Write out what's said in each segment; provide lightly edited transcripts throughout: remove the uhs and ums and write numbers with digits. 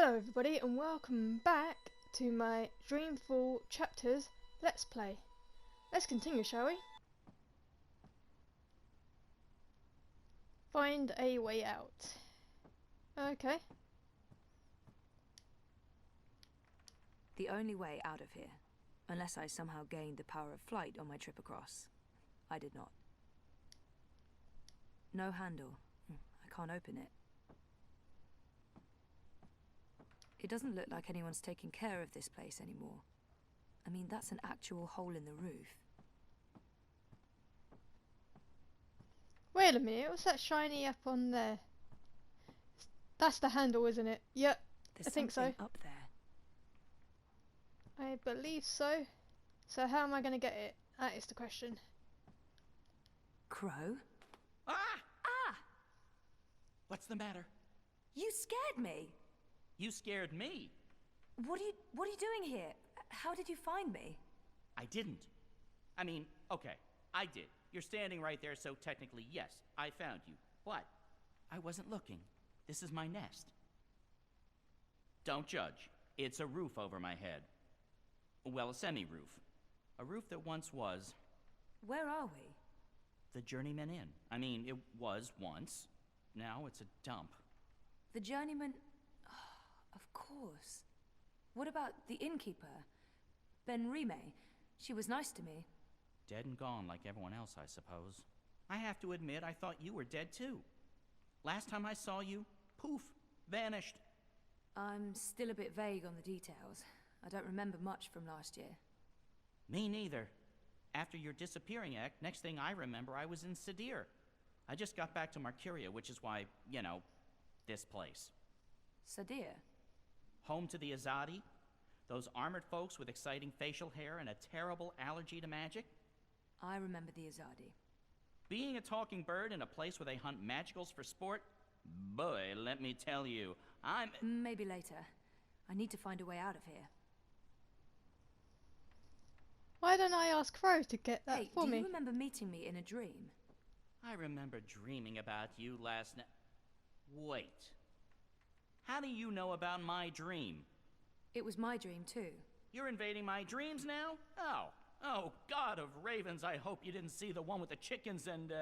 Hello everybody and welcome back to my Dreamfall chapters Let's Play. Let's continue, shall we? Find a way out. Okay. The only way out of here, unless I somehow gained the power of flight on my trip across. I did not. No handle. I can't open it. It doesn't look like anyone's taking care of this place anymore. I mean, that's an actual hole in the roof. Wait a minute, what's that shiny up on there? That's the handle, isn't it? Yep, There's I think so. something up there. I believe so. So how am I going to get it? That is the question. Crow? Ah! Ah! What's the matter? You scared me! You scared me. What are you doing here? How did you find me? I didn't. I mean, okay, I did. You're standing right there, so technically, yes, I found you. But I wasn't looking. This is my nest. Don't judge. It's a roof over my head. Well, a semi-roof. A roof that once was... Where are we? the Journeyman Inn. I mean, it was once. Now it's a dump. The Journeyman... Oh, of course. What about the innkeeper? Ben-Rime? She was nice to me. Dead and gone like everyone else, I suppose. I have to admit, I thought you were dead too. Last time I saw you, poof, vanished. I'm still a bit vague on the details. I don't remember much from last year. Me neither. After your disappearing act, next thing I remember, I was in Sadir. I just got back to Marcuria, which is why, you know, this place. Sadir? Home to the Azadi, those armored folks with exciting facial hair and a terrible allergy to magic. I remember the Azadi. Being a talking bird in a place where they hunt magicals for sport, boy, let me tell you, I'm... Maybe later. I need to find a way out of here. Why don't I ask Crow to get that for do me? you remember meeting me in a dream? I remember dreaming about you last night. Wait. How do you know about my dream? It was my dream too. You're invading my dreams now? Oh, God of ravens, I hope you didn't see the one with the chickens and,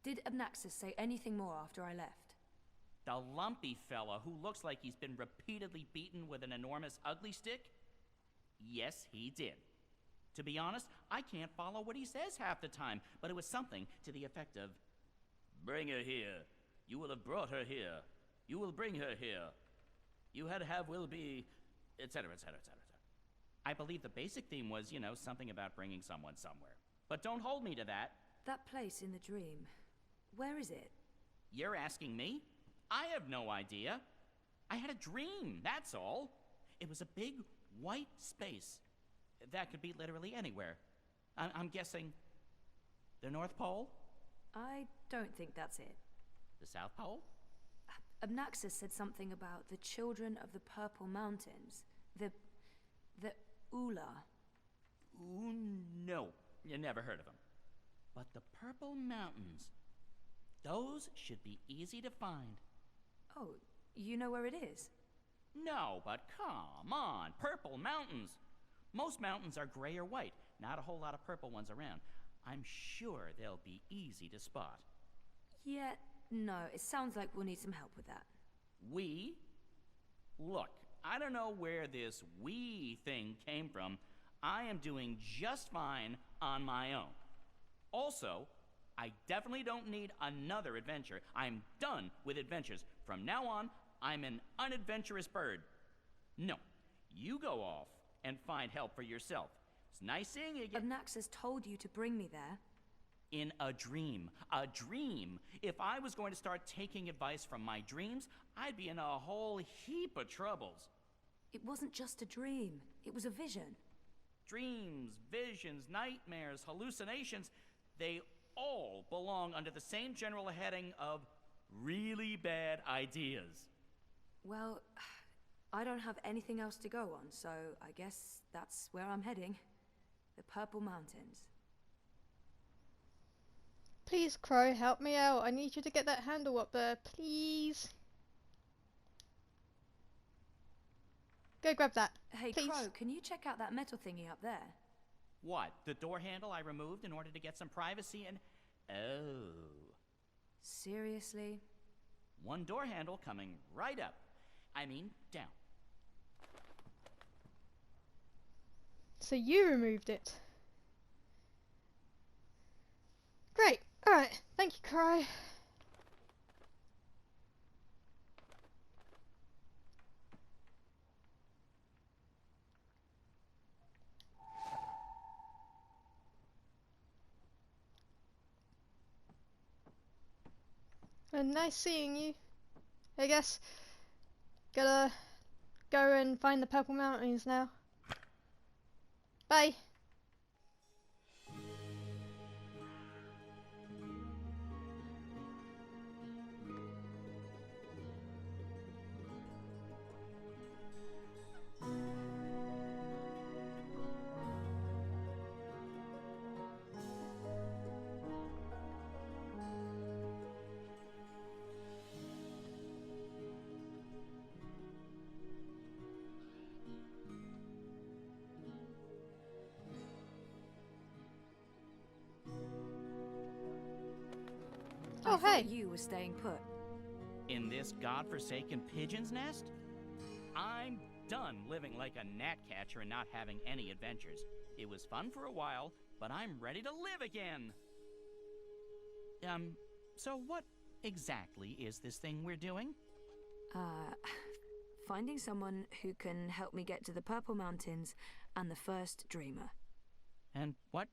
Did Abnaxis say anything more after I left? the lumpy fella who looks like he's been repeatedly beaten with an enormous ugly stick? Yes, he did. To be honest, I can't follow what he says half the time, but it was something to the effect of, "Bring her here. You will have brought her here. You will bring her here. You had to have will be," etc., etc., etc. I believe the basic theme was, you know, something about bringing someone somewhere. But don't hold me to that. That place in the dream. Where is it? You're asking me? I have no idea. I had a dream, that's all. It was a big white space. That could be literally anywhere. I'm guessing the North Pole? I don't think that's it. The South Pole? Abnaxis said something about the children of the Purple Mountains. The Ula. Ooh, no. You never heard of them. But the Purple Mountains, those should be easy to find. Oh, you know where it is? No, but come on, Purple Mountains. Most mountains are gray or white, not a whole lot of purple ones around. I'm sure they'll be easy to spot. Yeah, no, it sounds like we'll need some help with that. We? Look, I don't know where this we thing came from. I am doing just fine on my own. Also, I definitely don't need another adventure. I'm done with adventures. From now on, I'm an unadventurous bird. No, you go off and find help for yourself. It's nice seeing you again. Abnaxis told you to bring me there. In a dream. A dream. If I was going to start taking advice from my dreams, I'd be in a whole heap of troubles. It wasn't just a dream. It was a vision. Dreams, visions, nightmares, hallucinations, they all belong under the same general heading of really bad ideas. Well, I don't have anything else to go on, so I guess that's where I'm heading. The Purple Mountains. Please, Crow, help me out. I need you to get that handle up there, please. Go grab that. Hey, Please. Crow, can you check out that metal thingy up there? What? The door handle I removed in order to get some privacy and... Oh. Seriously? One door handle coming right up. I mean, down. So you removed it. Great. Alright. Thank you, Crow. And nice seeing you. I guess gotta go and find the Purple Mountains now. Bye. I Oh, thought hey. you were staying put. In this godforsaken pigeon's nest? I'm done living like a gnatcatcher and not having any adventures. It was fun for a while, but I'm ready to live again. So what exactly is this thing we're doing? Finding someone who can help me get to the Purple Mountains and the first Dreamer. And what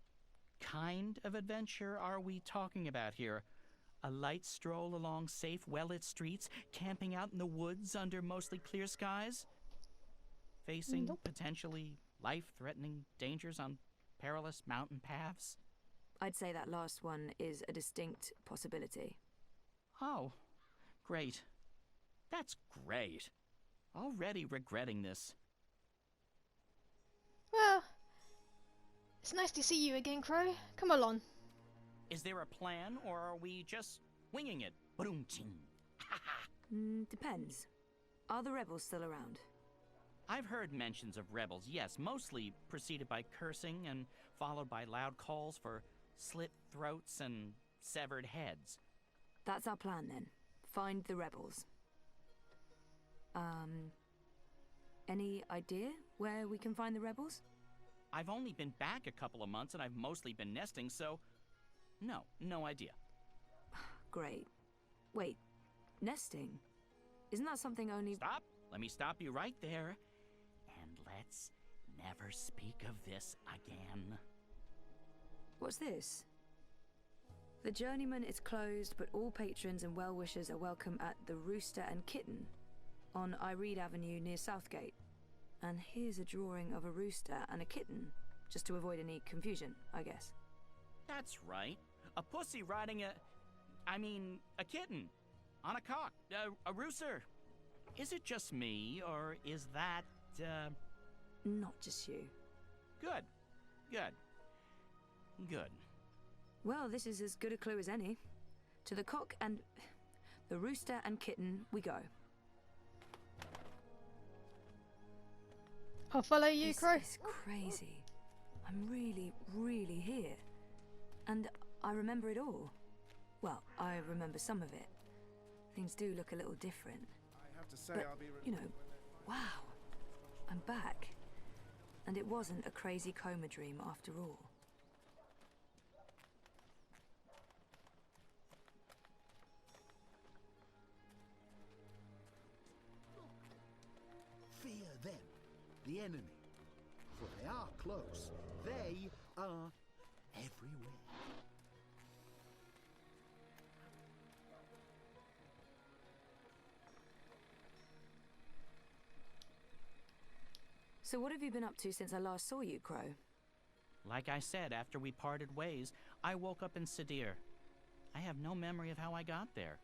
kind of adventure are we talking about here? A light stroll along safe, well-lit streets, camping out in the woods under mostly clear skies? Facing Nope. potentially life-threatening dangers on perilous mountain paths? I'd say that last one is a distinct possibility. Oh, great. That's great. Already regretting this. Well, it's nice to see you again, Crow. Come along. Is there a plan, or are we just winging it? Boom-ching. Depends. Are the rebels still around? I've heard mentions of rebels, yes, mostly preceded by cursing and followed by loud calls for slit throats and severed heads. That's our plan then. Find the rebels. Any idea where we can find the rebels? I've only been back a couple of months and I've mostly been nesting, so no idea. Great. Wait, nesting? Isn't that something only... Stop! Let me stop you right there. And let's never speak of this again. What's this? The Journeyman is closed, but all patrons and well-wishers are welcome at the Rooster and Kitten on Ireed Avenue near Southgate. And here's a drawing of a rooster and a kitten, just to avoid any confusion, I guess. That's right. A pussy riding a kitten. On a cock. A rooster. Is it just me, or is that, Not just you. Good. Well, this is as good a clue as any. To the cock and... the rooster and kitten we go. I'll follow you, This Crow. is crazy. I'm really here. And I remember it all. Well, I remember some of it. Things do look a little different. I have to say, But, I'll be you know, wow. I'm back. And it wasn't a crazy coma dream after all. Fear them, the enemy. For they are close. They are everywhere. So what have you been up to since I last saw you, Crow? Like I said, after we parted ways, I woke up in Sadir. I have no memory of how I got there.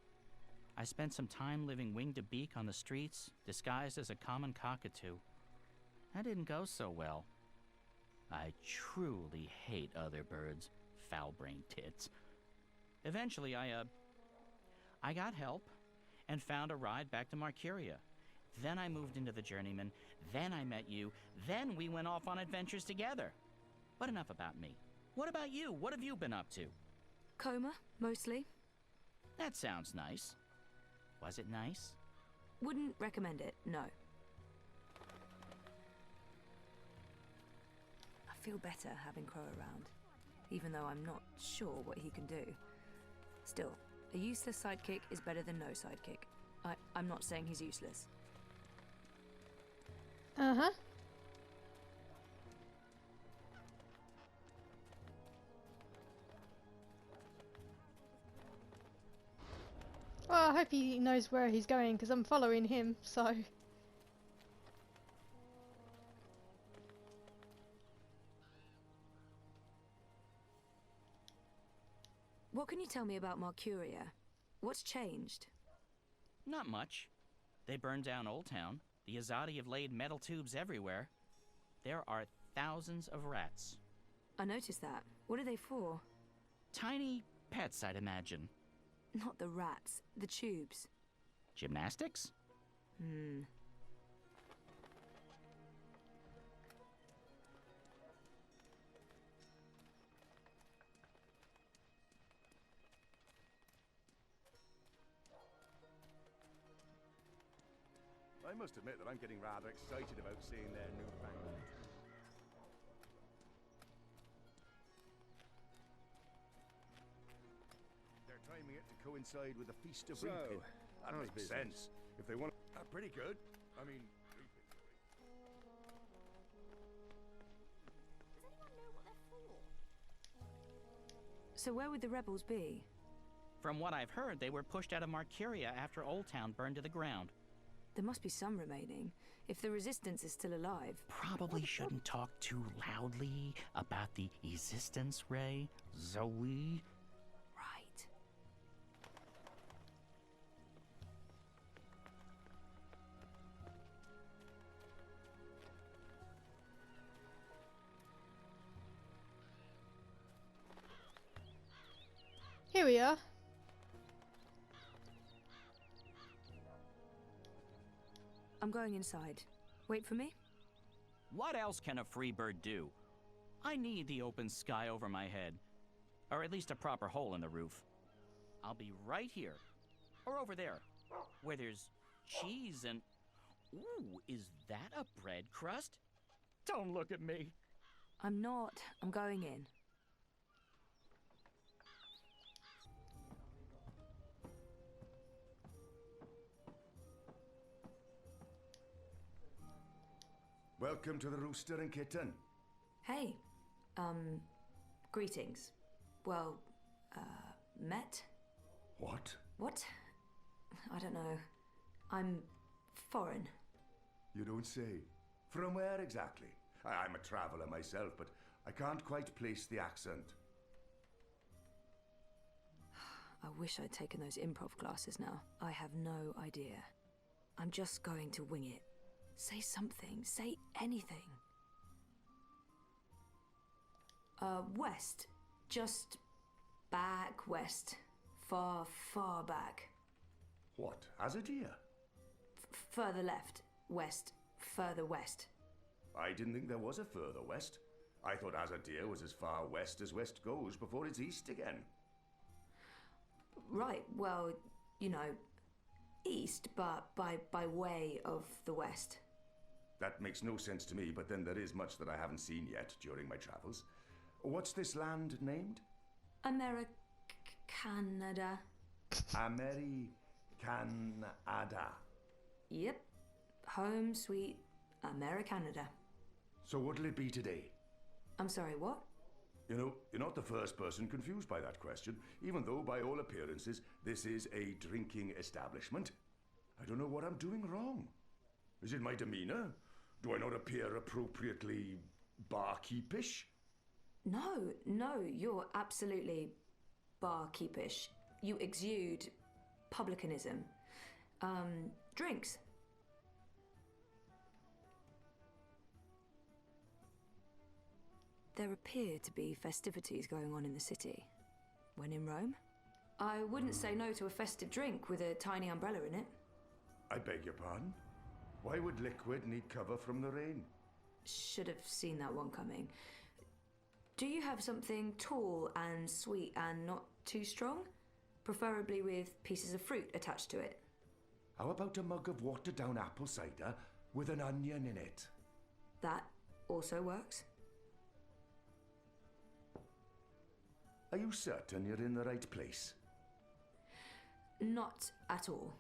I spent some time living wing to beak on the streets, disguised as a common cockatoo. That didn't go so well. I truly hate other birds, foul-brained tits. Eventually, I got help and found a ride back to Marcuria. Then I moved into the Journeyman. Then I met you. Then we went off on adventures together. But enough about me. What about you? What have you been up to? Coma, mostly. That sounds nice. Was it nice? Wouldn't recommend it, no. I feel better having Crow around, even though I'm not sure what he can do. Still, a useless sidekick is better than no sidekick. I'm not saying he's useless. Uh-huh. Well, I hope he knows where he's going, because I'm following him, so... What can you tell me about Mercuria? What's changed? Not much. They burned down Old Town. The Azadi have laid metal tubes everywhere. There are thousands of rats. I noticed that. What are they for? Tiny pets, I'd imagine. Not the rats, the tubes. Gymnastics? I must admit that I'm getting rather excited about seeing their newfangled. They're timing it to coincide with the Feast of Reaping. That how's makes business? sense. If they want, pretty good. I mean, So where would the rebels be? From what I've heard, they were pushed out of Mercuria after Old Town burned to the ground. There must be some remaining, if the resistance is still alive. Probably shouldn't talk too loudly about the resistance, Ray. Zoe. Right. Here we are. I'm going inside. Wait for me? What else can a free bird do? I need the open sky over my head. Or at least a proper hole in the roof. I'll be right here. Or over there. Where there's cheese and... Ooh, is that a bread crust? Don't look at me. I'm not. I'm going in. welcome to the Rooster and Kitten. Hey. Greetings. Well, met? What? What? I don't know. I'm foreign. You don't say. From where exactly? I'm a traveller myself, but I can't quite place the accent. I wish I'd taken those improv classes now. I have no idea. I'm just going to wing it. Say something. Say anything. West. Just back west. Far, far back. What? As a deer? Further left. West. Further west. I didn't think there was a further west. I thought Azadir was as far west as west goes before it's east again. Right, well, you know, east, but by way of the west. That makes no sense to me, but then there is much that I haven't seen yet during my travels. What's this land named? Canada. Americanada. Yep. Home sweet Americanada. So what'll it be today? I'm sorry, what? You know, you're not the first person confused by that question, even though by all appearances this is a drinking establishment. I don't know what I'm doing wrong. Is it my demeanor? Do I not appear appropriately barkeepish? No, you're absolutely barkeepish. You exude publicanism. Drinks. There appear to be festivities going on in the city. When in Rome? I wouldn't say no to a festive drink with a tiny umbrella in it. I beg your pardon? Why would liquid need cover from the rain? Should have seen that one coming. Do you have something tall and sweet and not too strong? Preferably with pieces of fruit attached to it. How about a mug of watered-down apple cider with an onion in it? That also works. Are you certain you're in the right place? Not at all.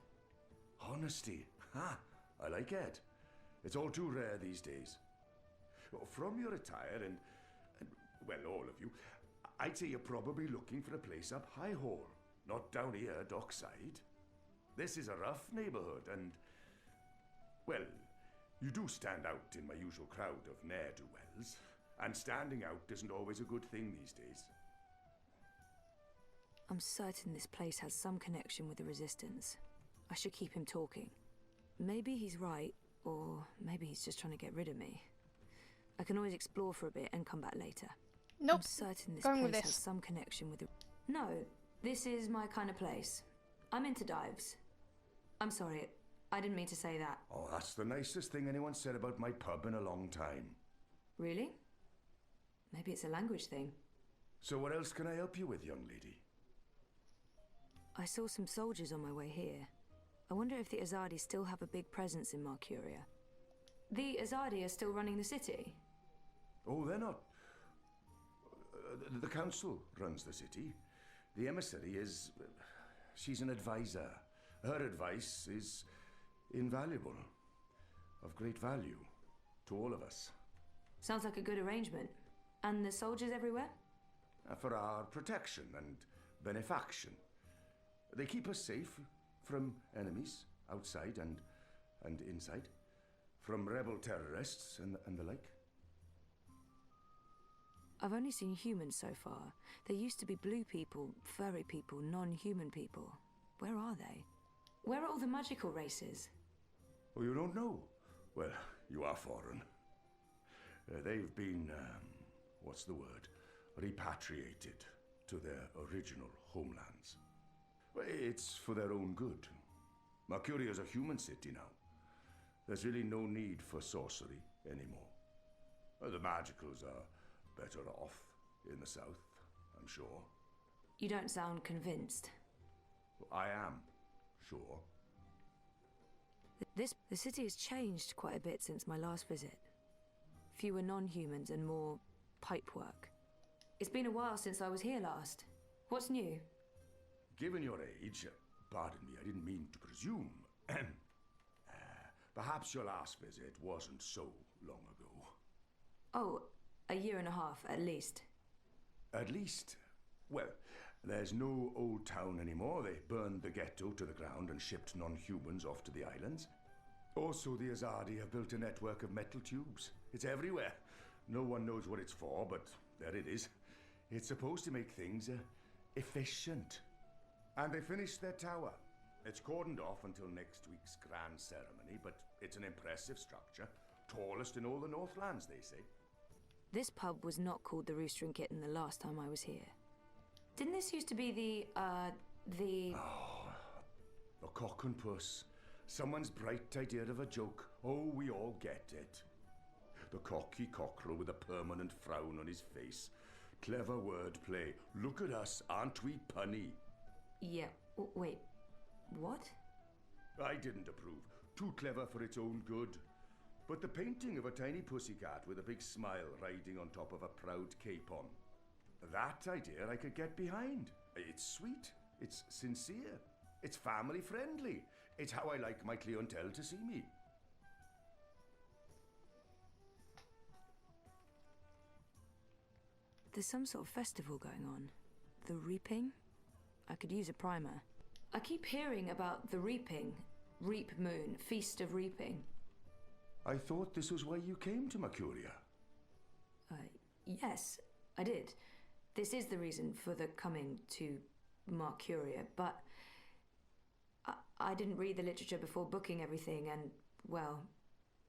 Honesty. Ha! I like it. It's all too rare these days. From your attire and well, all of you, I'd say you're probably looking for a place up High Hall, not down here, dockside. This is a rough neighborhood and, well, you do stand out in my usual crowd of ne'er-do-wells, and standing out isn't always a good thing these days. I'm certain this place has some connection with the Resistance. I should keep him talking. Maybe he's right, or maybe he's just trying to get rid of me. I can always explore for a bit and come back later. Nope. I'm certain this Going with place this. has some connection with the... No, this is my kind of place. I'm into dives. I'm sorry, I didn't mean to say that. Oh, that's the nicest thing anyone said about my pub in a long time. Really? Maybe it's a language thing. So what else can I help you with, young lady? I saw some soldiers on my way here. I wonder if the Azadi still have a big presence in Marcuria. The Azadi are still running the city? Oh, they're not. The council runs the city. The emissary is... she's an advisor. Her advice is invaluable. Of great value to all of us. Sounds like a good arrangement. And the soldiers everywhere? For our protection and benefaction. They keep us safe from enemies outside and inside. From rebel terrorists and the like. I've only seen humans so far. There used to be blue people, furry people, non-human people. Where are they? Where are all the magical races? Oh, you don't know? Well, you are foreign. They've been, what's the word? Repatriated to their original homelands. Well, it's for their own good. Mercuria's a human city now. There's really no need for sorcery anymore. The magicals are better off in the south, I'm sure. You don't sound convinced. I am, sure. The city has changed quite a bit since my last visit. Fewer non-humans and more pipework. It's been a while since I was here last. What's new? Given your age, pardon me, I didn't mean to presume. Perhaps your last visit wasn't so long ago. Oh, a year and a half, at least. At least? Well, there's no old town anymore. They burned the ghetto to the ground and shipped non-humans off to the islands. Also, the Azadi have built a network of metal tubes. It's everywhere. No one knows what it's for, but there it is. It's supposed to make things efficient. And they finished their tower. It's cordoned off until next week's grand ceremony, but it's an impressive structure. Tallest in all the Northlands, they say. This pub was not called the Rooster and Kitten the last time I was here. Didn't this used to be the... Oh, the cock and puss. Someone's bright idea of a joke. Oh, we all get it. The cocky cockerel with a permanent frown on his face. Clever wordplay. Look at us, aren't we punny? Yeah, wait, what? I didn't approve. Too clever for its own good. But the painting of a tiny pussycat with a big smile riding on top of a proud capon. That idea I could get behind. It's sweet. It's sincere. It's family friendly. It's how I like my clientele to see me. There's some sort of festival going on. The Reaping? I could use a primer. I keep hearing about the Reaping. Reap Moon, Feast of Reaping. I thought this was why you came to Mercuria. Yes, I did. This is the reason for the coming to Mercuria, but I didn't read the literature before booking everything and, well...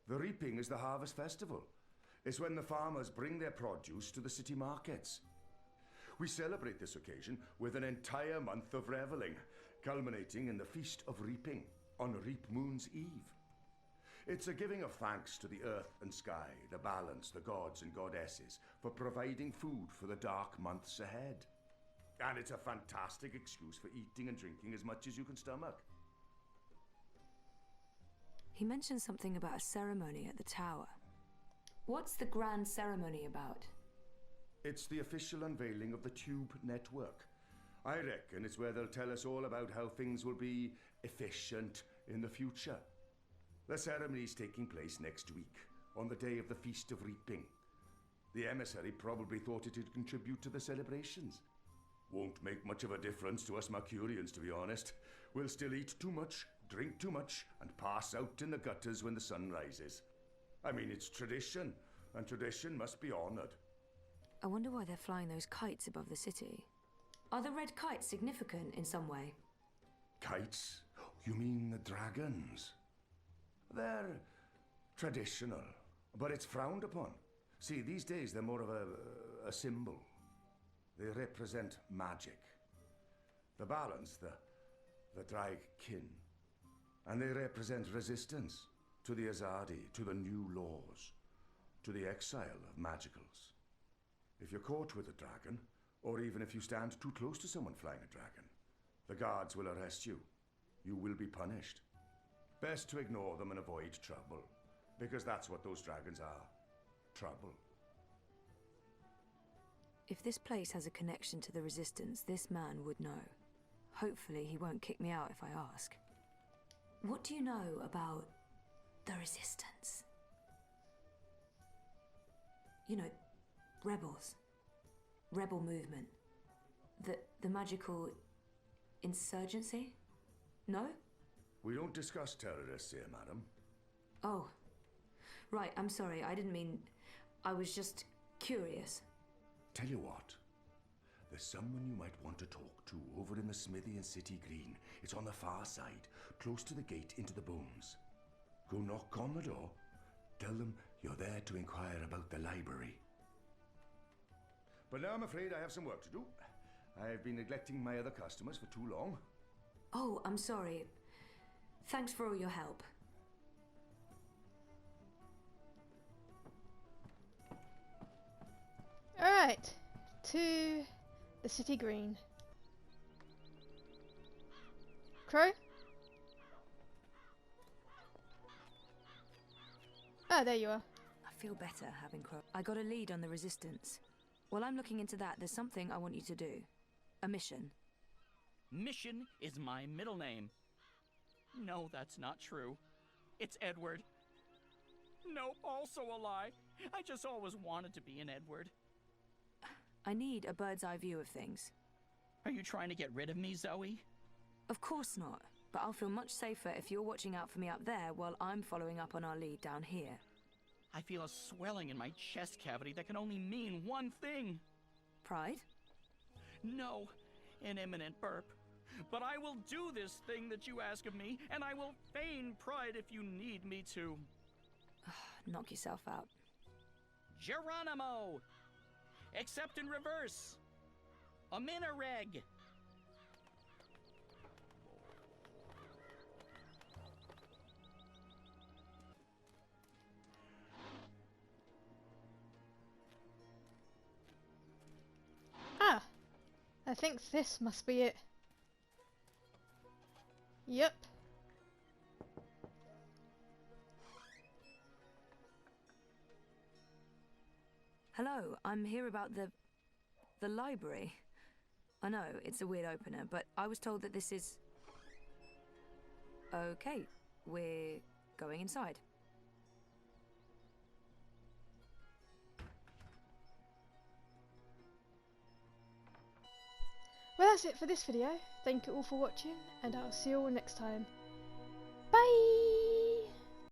The Reaping is the harvest festival. It's when the farmers bring their produce to the city markets. We celebrate this occasion with an entire month of reveling, culminating in the Feast of Reaping on Reap Moon's Eve. It's a giving of thanks to the earth and sky, the balance, the gods and goddesses, for providing food for the dark months ahead. And it's a fantastic excuse for eating and drinking as much as you can stomach. He mentioned something about a ceremony at the tower. What's the grand ceremony about? It's the official unveiling of the Tube Network. I reckon it's where they'll tell us all about how things will be efficient in the future. The ceremony's taking place next week, on the day of the Feast of Reaping. The emissary probably thought it'd contribute to the celebrations. Won't make much of a difference to us Mercurians, to be honest. We'll still eat too much, drink too much, and pass out in the gutters when the sun rises. I mean, it's tradition, and tradition must be honoured. I wonder why they're flying those kites above the city. Are the red kites significant in some way? Kites? You mean the dragons? They're traditional, but it's frowned upon. See, these days they're more of a symbol. They represent magic. The balance, the drag kin. And they represent resistance to the Azadi, to the new laws, to the exile of magicals. If you're caught with a dragon, or even if you stand too close to someone flying a dragon, the guards will arrest you. You will be punished. Best to ignore them and avoid trouble, because that's what those dragons are. Trouble. If this place has a connection to the Resistance, this man would know. Hopefully he won't kick me out if I ask. What do you know about the Resistance? You know, rebels. Rebel movement. The magical insurgency? No? We don't discuss terrorists here, madam. Oh. Right, I'm sorry. I didn't mean... I was just curious. Tell you what. There's someone you might want to talk to over in the smithy in City Green. It's on the far side, close to the gate into the booms. Go knock on the door. Tell them you're there to inquire about the library. But now I'm afraid I have some work to do. I've been neglecting my other customers for too long. Oh, I'm sorry. Thanks for all your help. Alright, to the City Green. Crow? Ah, there you are. I feel better having Crow. I got a lead on the Resistance. While I'm looking into that, there's something I want you to do. A mission. Mission is my middle name. No, that's not true. It's Edward. Nope, also a lie. I just always wanted to be an Edward. I need a bird's eye view of things. Are you trying to get rid of me, Zoe? Of course not, but I'll feel much safer if you're watching out for me up there while I'm following up on our lead down here. I feel a swelling in my chest cavity that can only mean one thing. Pride? No, an imminent burp. But I will do this thing that you ask of me, and I will feign pride if you need me to. Knock yourself out. Geronimo! Except in reverse. A Minareg. Ah, I think this must be it. Yep. Hello, I'm here about the library. I know, it's a weird opener, but I was told that this is... Okay, we're going inside. Well, that's it for this video. Thank you all for watching, and I'll see you all next time. Bye!